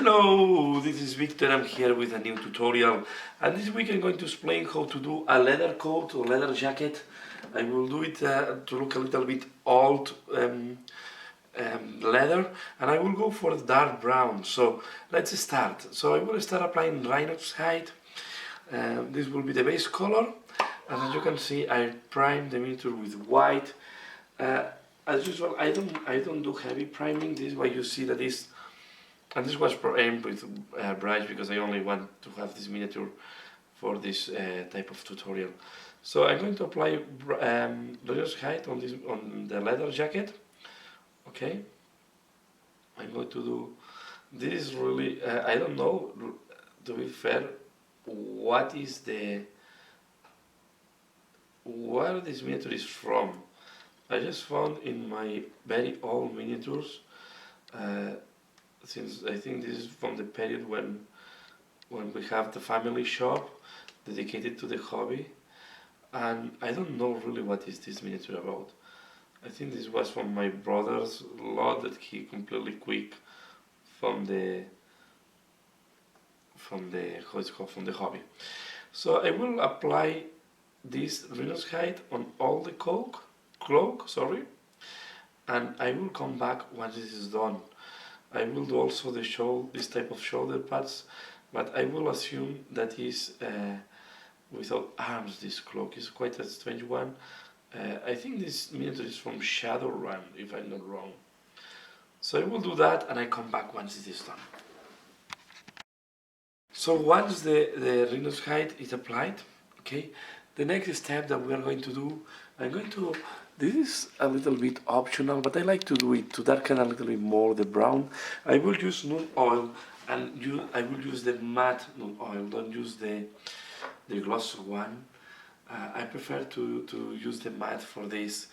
Hello, this is Victor. I'm here with a new tutorial, and this week I'm going to explain how to do a leather coat or leather jacket. I will do it to look a little bit old leather, and I will go for dark brown. So let's start. So I will start applying rhino's hide. This will be the base color, and as you can see I primed the miniature with white. As usual, I don't do heavy priming. This is why you see that this. And this was aimed with bright because I only want to have this miniature for this type of tutorial. So I'm going to apply Rhino's hide on the leather jacket. Okay. I'm going to do this really. I don't know, to be fair, where this miniature is from. I just found in my very old miniatures. Since I think this is from the period when we have the family shop dedicated to the hobby, and I don't know really what is this miniature about. I think this was from my brother's lot that he completely quick from the how it's called, from the hobby. So I will apply this rhino's hide on all the cloak, sorry, and I will come back once this is done. I will do also this type of shoulder pads, but I will assume that is without arms. This cloak is quite a strange one. I think this miniature is from Shadowrun, if I'm not wrong. So I will do that and I come back once it is done. So once the rhino's hide is applied, okay, the next step that we are going to do, this is a little bit optional, but I like to do it to darken a little bit more the brown. I will use nude oil, and I will use the matte nude oil, don't use the gloss one. I prefer to use the matte for this,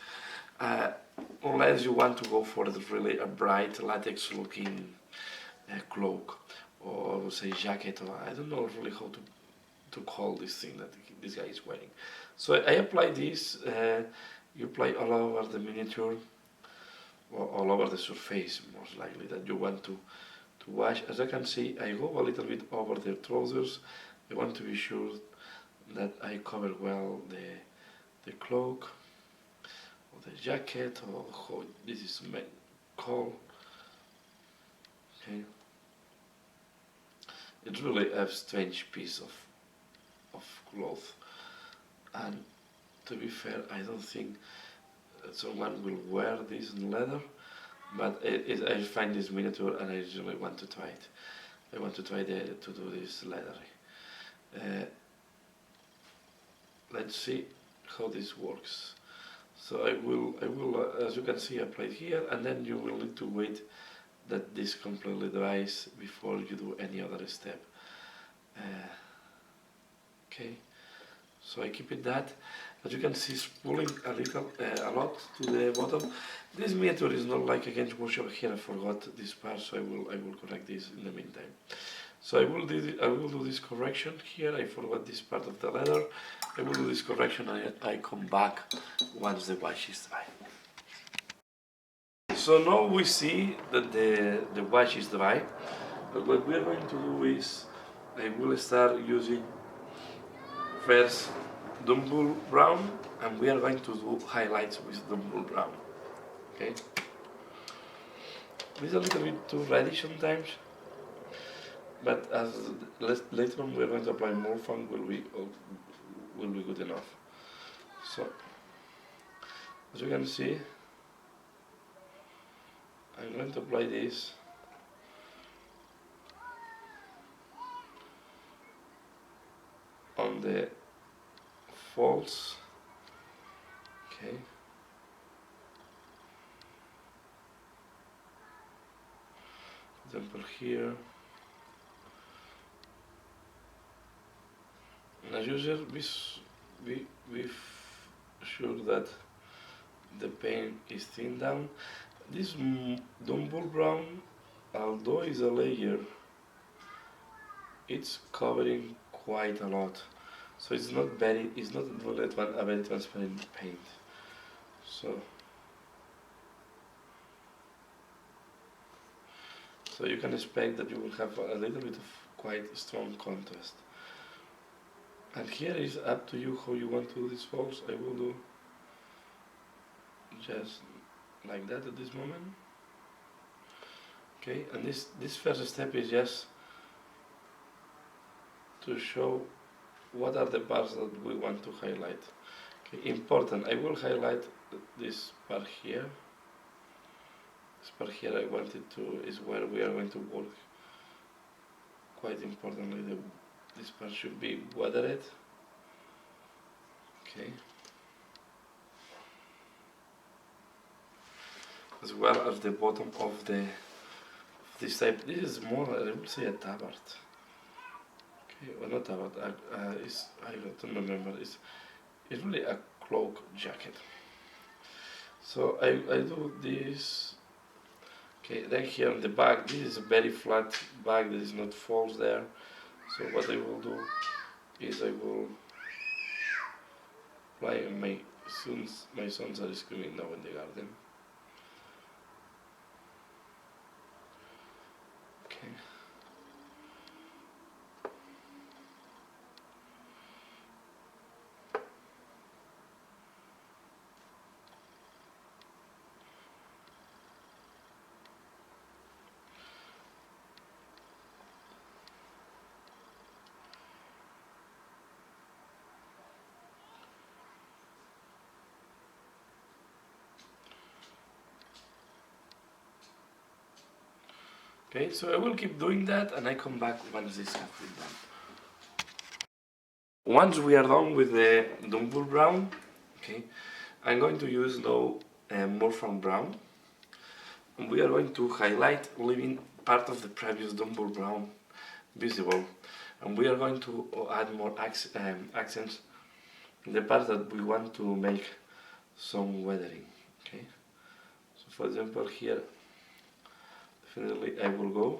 unless you want to go for really a bright latex looking cloak, or say jacket, or I don't know really how to call this thing that this guy is wearing. So I apply this. You apply all over the miniature, or all over the surface, most likely, that you want to wash. As I can see, I go a little bit over the trousers. I want to be sure that I cover well the cloak, or the jacket, or how this is called. Okay. It's really a strange piece of cloth, and to be fair, I don't think someone will wear this in leather, but I find this miniature and I really want to try it. I want to try to do this leathery. Let's see how this works. So I will, as you can see, apply it here, and then you will need to wait that this completely dries before you do any other step. Okay. So I keep it that. As you can see, it's pulling a lot to the bottom. This miniature is not like Against Workshop here. I forgot this part, so I will correct this in the meantime. So I will do this correction here. I forgot this part of the leather. I will do this correction and I come back once the wash is dry. So now we see that the wash is dry. But what we are going to do is I will start using first Dumble brown, and we are going to do highlights with Dumble brown. Okay. It's a little bit too reddish sometimes, but as later on we are going to apply more funk, will be good enough. So as you can see, I'm going to apply this on the folds. Okay. Example here. And as usual, be sure that the paint is thinned down. This Dumble brown, although is a layer, it's covering quite a lot. So it's not really a very transparent paint. So So you can expect that you will have a little bit of quite strong contrast. And here is up to you how you want to do these folds. I will do just like that at this moment. Okay, and this first step is just to show what are the parts that we want to highlight. Okay, important, I will highlight this part here. This part here I wanted to, is where we are going to work. Quite importantly, this part should be watered. Okay. As well as the bottom of this type. This is more, I would say, a tabard. Okay, well, not tabard. I don't remember. It's really a cloak jacket. So I do this. Okay, then here on the back, this is a very flat back. There is not folds there. So what I will do is I will apply my sons are screaming now in the garden. Okay. Okay, so I will keep doing that and I come back once this has been done. Once we are done with the Dumble brown, okay, I'm going to use now Morphan brown. And we are going to highlight, leaving part of the previous Dumble brown visible. And we are going to add more accents in the part that we want to make some weathering. Okay, so for example here, definitely I will go.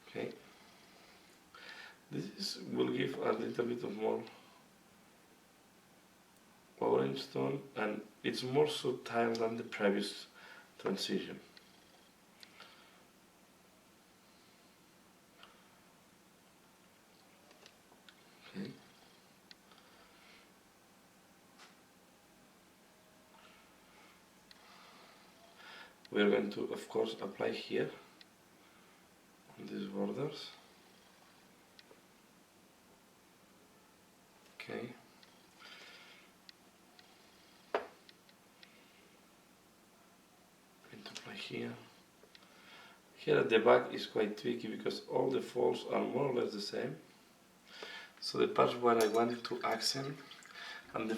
Okay, this will give a little bit of more orange tone, and it's more subtle than the previous transition. Okay. We are going to, of course, apply here on these borders. Okay. Going to apply here. Here at the back is quite tricky because all the folds are more or less the same. So the parts where I wanted to accent, and the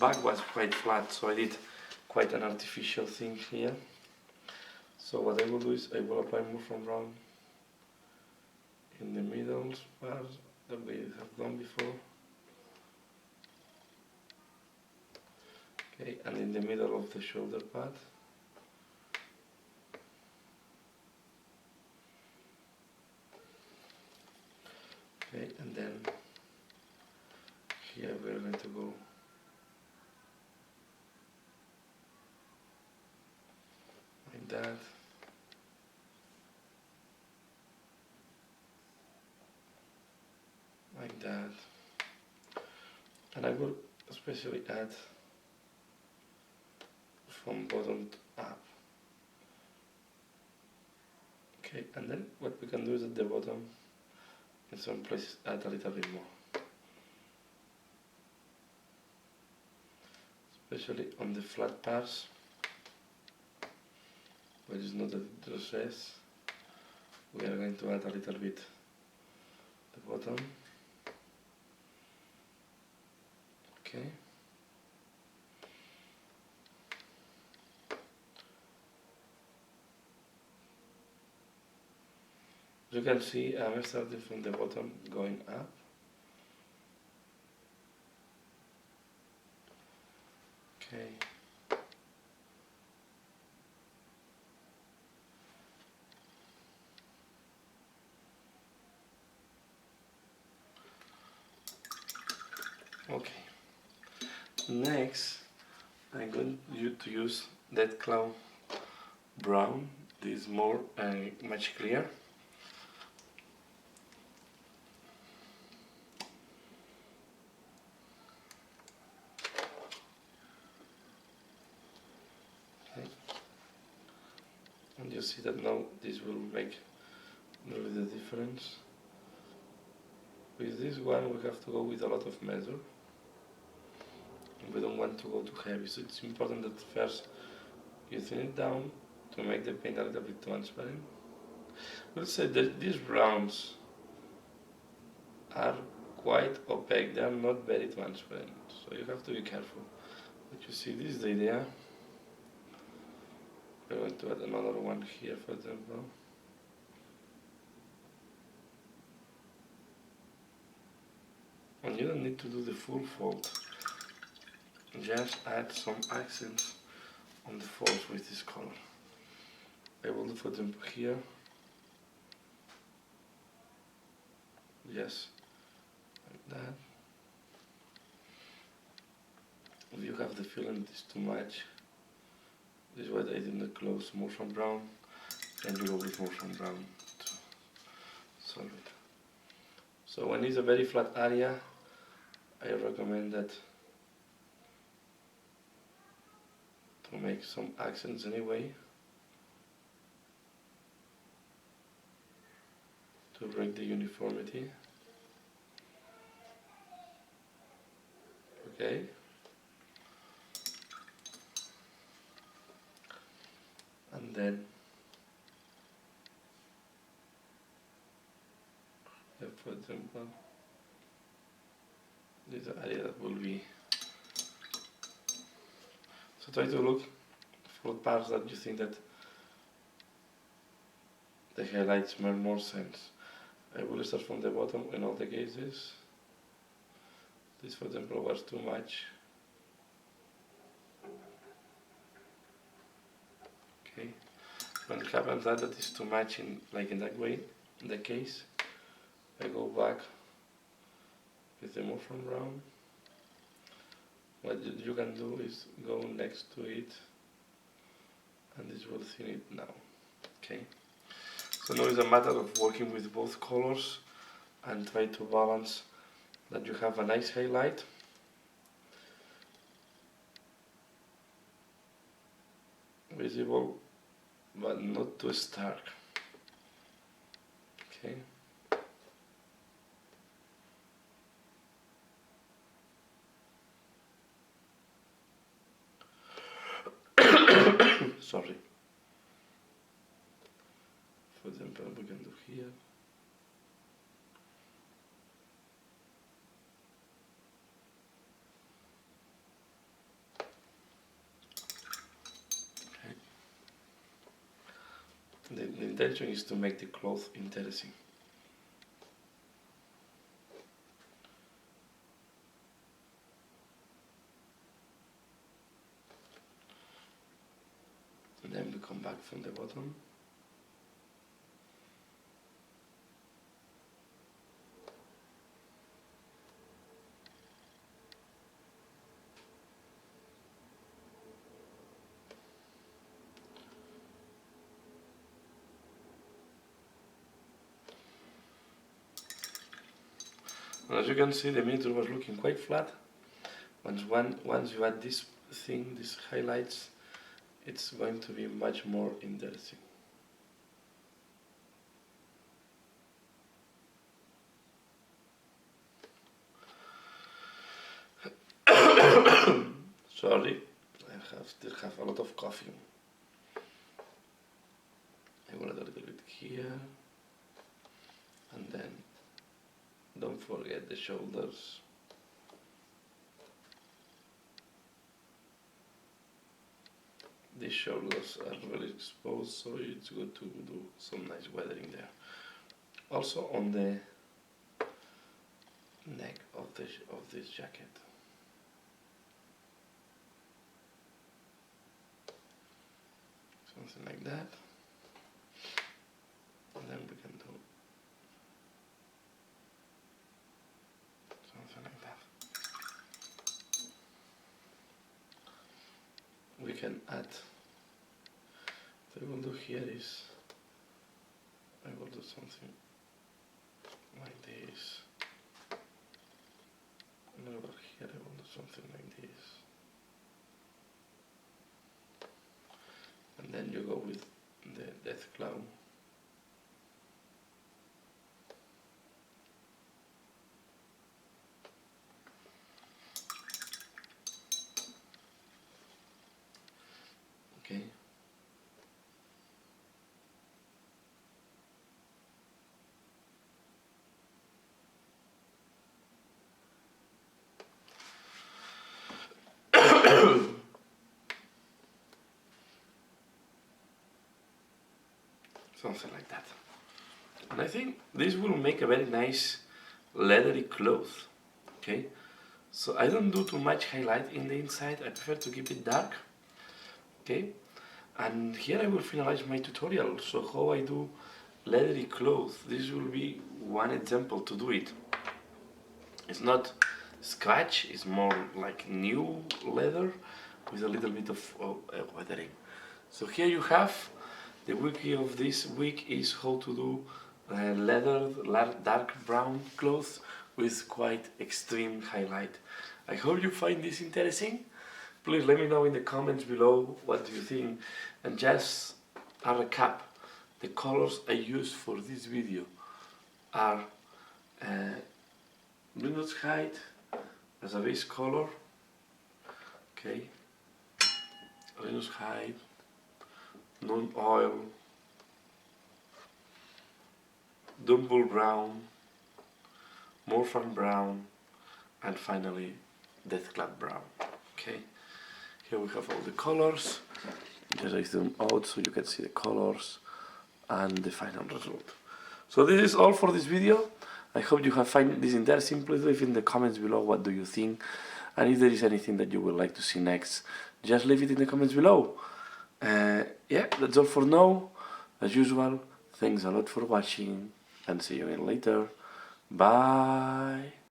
back was quite flat, so I did quite an artificial thing here. So what I will do is I will apply Morphan brown in the middle part that we have done before. Okay, and in the middle of the shoulder pad. Okay, and then here we're going to go like that. Like that. And I will especially add from bottom to up. Okay, and then what we can do is at the bottom, in some places, add a little bit more. Especially on the flat parts, where it's not a dress, we are going to add a little bit at the bottom. Okay. As you can see, I'm starting from the bottom, going up. Okay. Okay. Next, I'm going to use that cloud brown. This is more much clear. Okay. And you see that now this will make really the difference. With this one we have to go with a lot of measure. We don't want to go too heavy, so it's important that first you thin it down to make the paint a little bit transparent. We'll say that these browns are quite opaque, they are not very transparent, so you have to be careful. But you see, this is the idea. We're going to add another one here, for example. And you don't need to do the full fold. Just add some accents on the folds with this color. I will do, for example, here. Yes, like that. If you have the feeling it's too much, this is what I did not close motion brown, then you go with motion brown to solve it. So when it's a very flat area, I recommend that to make some accents anyway, to break the uniformity. Okay. And then for example, this area that will be, so try to look for parts that you think that the highlights make more sense. I will start from the bottom in all the cases. This, for example, was too much. Okay, when it happens that is too much in that way, in the case, I go back with the motion brown. What you can do is go next to it, and this will thin it now. Okay. So now it's a matter of working with both colors and try to balance that you have a nice highlight. Visible, but not too stark. Okay. Sorry. For example, we can do here. Okay. The intention is to make the cloth interesting. And then we come back from the bottom. And as you can see, the miniature was looking quite flat. Once you add this thing, these highlights, it's going to be much more interesting. Sorry, I still have a lot of coffee. I will add a little bit here, and then don't forget the shoulders. These shoulders are really exposed, so it's good to do some nice weathering there. Also on the neck of this jacket. Something like that. And then we can do something like that. We can add What I will do here is I will do something like this, and over here I will do something like this, and then you go with the death cloud. Okay. Something like that. And I think this will make a very nice leathery cloth. Okay. So I don't do too much highlight in the inside. I prefer to keep it dark. Okay. And here I will finalize my tutorial. So how I do leathery clothes. This will be one example to do it. It's not scratch, it's more like new leather with a little bit of weathering. So here you have the wiki of this week is how to do leather dark brown clothes with quite extreme highlight. I hope you find this interesting. Please let me know in the comments below what do you think, and just a recap. The colors I used for this video are Linux hide as a base color, okay, Linux hide, non-oil, Dumble brown, Morphan brown, and finally Deathclad brown. Okay, here we have all the colors. Just I zoom out so you can see the colors and the final result. So this is all for this video. I hope you have found this interesting. Please leave in the comments below what do you think, and if there is anything that you would like to see next, just leave it in the comments below. Yeah, that's all for now. As usual, thanks a lot for watching, and see you again later. Bye.